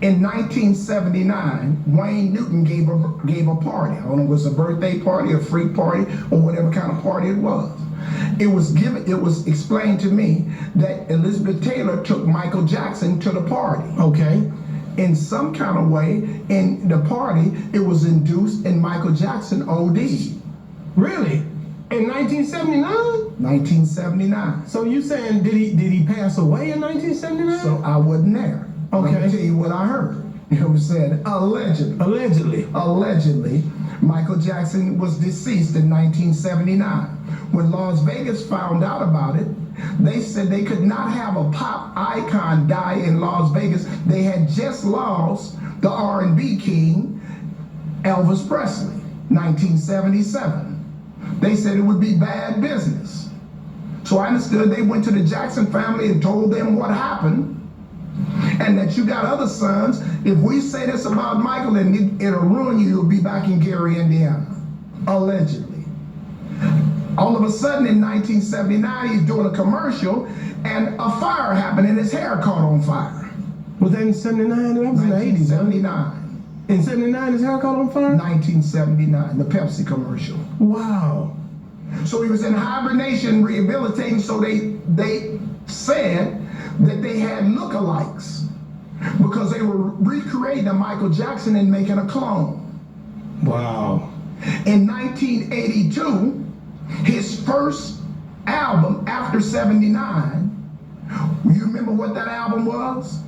In 1979, Wayne Newton gave a party. I don't know if it was a birthday party, a freak party, or whatever kind of party it was. It was explained to me that Elizabeth Taylor took Michael Jackson to the party. Okay. In some kind of way, in the party, it was induced and Michael Jackson OD'd. Really? In 1979? 1979. So you saying did he pass away in 1979? So I wasn't there. Okay. Let me tell you what I heard. You know what I'm saying? Allegedly. Allegedly, Michael Jackson was deceased in 1979. When Las Vegas found out about it, they said they could not have a pop icon die in Las Vegas. They had just lost the R&B king, Elvis Presley, 1977. They said it would be bad business. So I understood they went to the Jackson family and told them what happened, and that you got other sons. If we say this about Michael, and it'll ruin you, you'll be back in Gary, Indiana. Allegedly. All of a sudden in 1979, he's doing a commercial, and a fire happened, and his hair caught on fire. Was that in 79? That was in the 80s. 79. In 79, his hair caught on fire? 1979, the Pepsi commercial. Wow. So he was in hibernation rehabilitating, so they said that they had lookalikes because they were recreating a Michael Jackson and making a clone. Wow. In 1982, his first album after 79, you remember what that album was?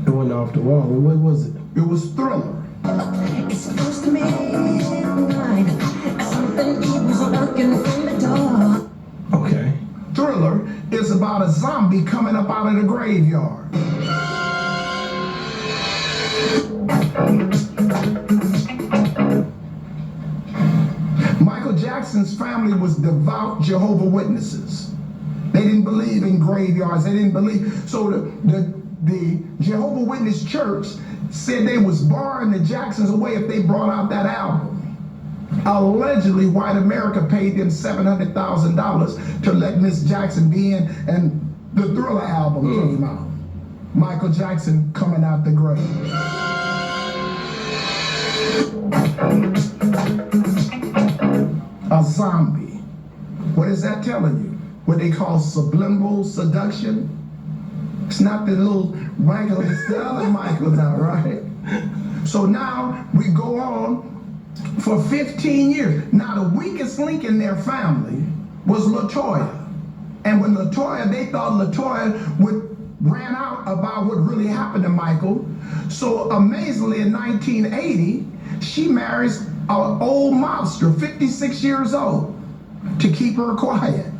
It went off the wall. What was it? It was Thriller. It's supposed to be midnight. Something evil's lurking in the dark. Okay. Thriller is about a zombie coming up out of the graveyard. Michael Jackson's family was devout Jehovah's Witnesses. They didn't believe in graveyards. They didn't believe. So the Jehovah's Witness church said they was barring the Jacksons away if they brought out that album. Allegedly, white America paid them $700,000 to let Miss Jackson be in, and the Thriller album came out. Michael Jackson coming out the grave. A zombie. What is that telling you? What they call subliminal seduction? It's not the little Michael, it's the other Michael now, right? So now we go on for 15 years. Now the weakest link in their family was LaToya. And when they thought LaToya ran out about what really happened to Michael. So amazingly in 1980, she marries an old mobster, 56 years old, to keep her quiet.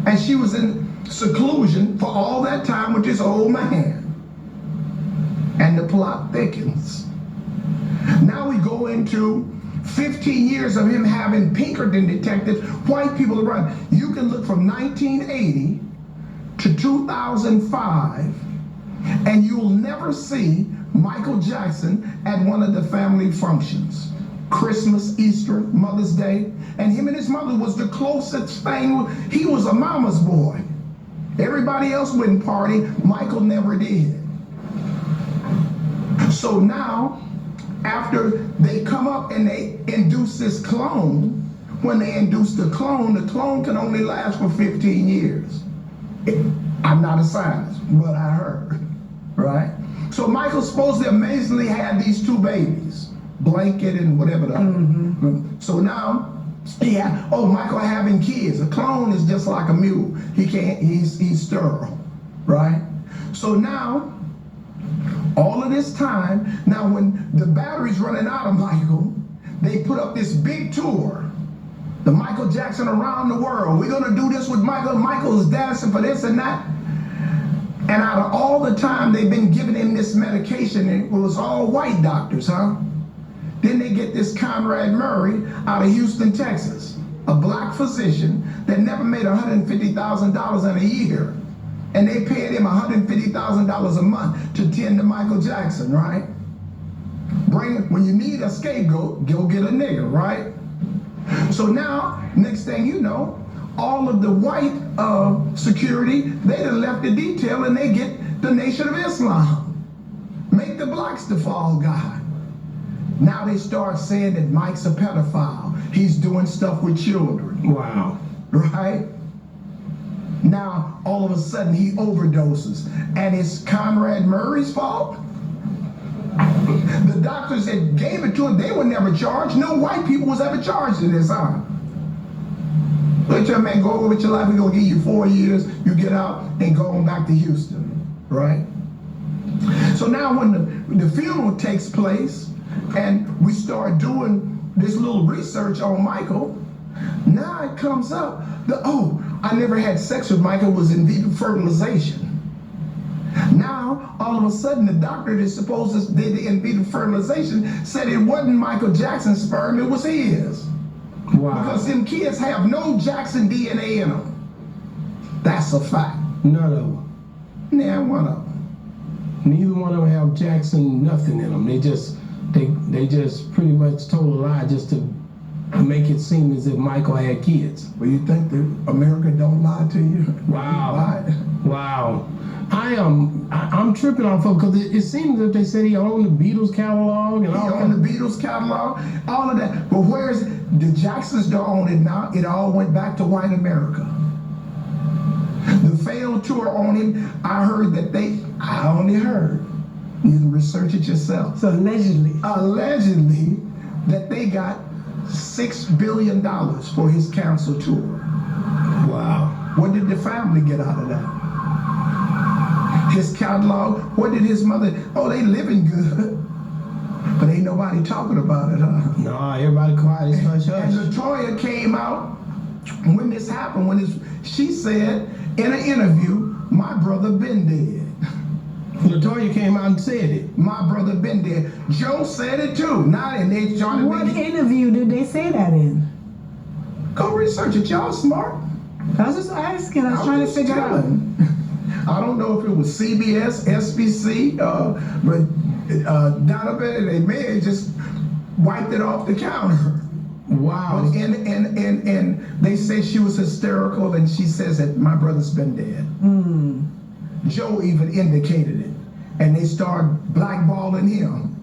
And she was in seclusion for all that time with this old man. And the plot thickens. Now we go into 15 years of him having Pinkerton detectives, white people around. You can look from 1980 to 2005, and you'll never see Michael Jackson at one of the family functions. Christmas, Easter, Mother's Day, and him and his mother was the closest thing. He was a mama's boy. Everybody else wouldn't party, Michael never did. So now, after they come up and they induce this clone, when they induce the clone can only last for 15 years. I'm not a scientist, but I heard, right? So Michael supposedly amazingly had these two babies, Blanket and whatever the other. So now, Michael having kids. A clone is just like a mule. He's sterile, right? So now, all of this time, now when the battery's running out of Michael, they put up this big tour, the Michael Jackson around the world. We're gonna do this with Michael. Michael's dancing for this and that. And out of all the time they've been giving him this medication, it was all white doctors, huh? Then they get this Conrad Murray out of Houston, Texas, a black physician that never made $150,000 in a year. And they paid him $150,000 a month to tend to Michael Jackson, right? When you need a scapegoat, go get a nigga, right? So now, next thing you know, all of the white security, they done left the detail and they get the Nation of Islam. Make blacks the fall guy. Now they start saying that Mike's a pedophile. He's doing stuff with children, Wow. right? Now, all of a sudden, he overdoses. And it's Conrad Murray's fault? The doctors that gave it to him, they were never charged. No white people was ever charged in this, huh? Let your man go over with your life. We're going to give you 4 years. You get out and go on back to Houston, right? So now when the funeral takes place and we start doing this little research on Michael, now it comes up, I never had sex with Michael, was in vitro fertilization. Now, all of a sudden, the doctor that's supposed to did the in vitro fertilization said it wasn't Michael Jackson's sperm, it was his. Wow. Because them kids have no Jackson DNA in them. That's a fact. None of them. Now, one of them. Neither one of them have Jackson nothing in them. They just pretty much told a lie just to make it seem as if Michael had kids. Well, you think that America don't lie to you? Wow. Lie. Wow. I'm tripping off of because it seems that they said he owned the Beatles catalog and He all owned the Beatles catalog, all of that. But where's the Jacksons don't own it now? It all went back to white America. The failed tour on him, I heard that I only heard. You can research it yourself. So allegedly. Allegedly, that they got $6 billion for his cancel tour. Wow. What did the family get out of that? His catalog, what did his mother, they living good. But ain't nobody talking about it, huh? No, everybody quiet. It's hush And hush. Latoya came out when this happened, she said in an interview, my brother been dead. Latoya came out and said it. My brother been dead. Joe said it too. Now and they trying to What make it. interview did they say that in? Go research it, y'all smart. I was just asking. I was trying to just figure out. telling. I don't know if it was CBS, SBC, but Donovan, they may have just wiped it off the counter. Wow. But and they say she was hysterical, and she says that my brother's been dead. Joe even indicated it, and they start blackballing him.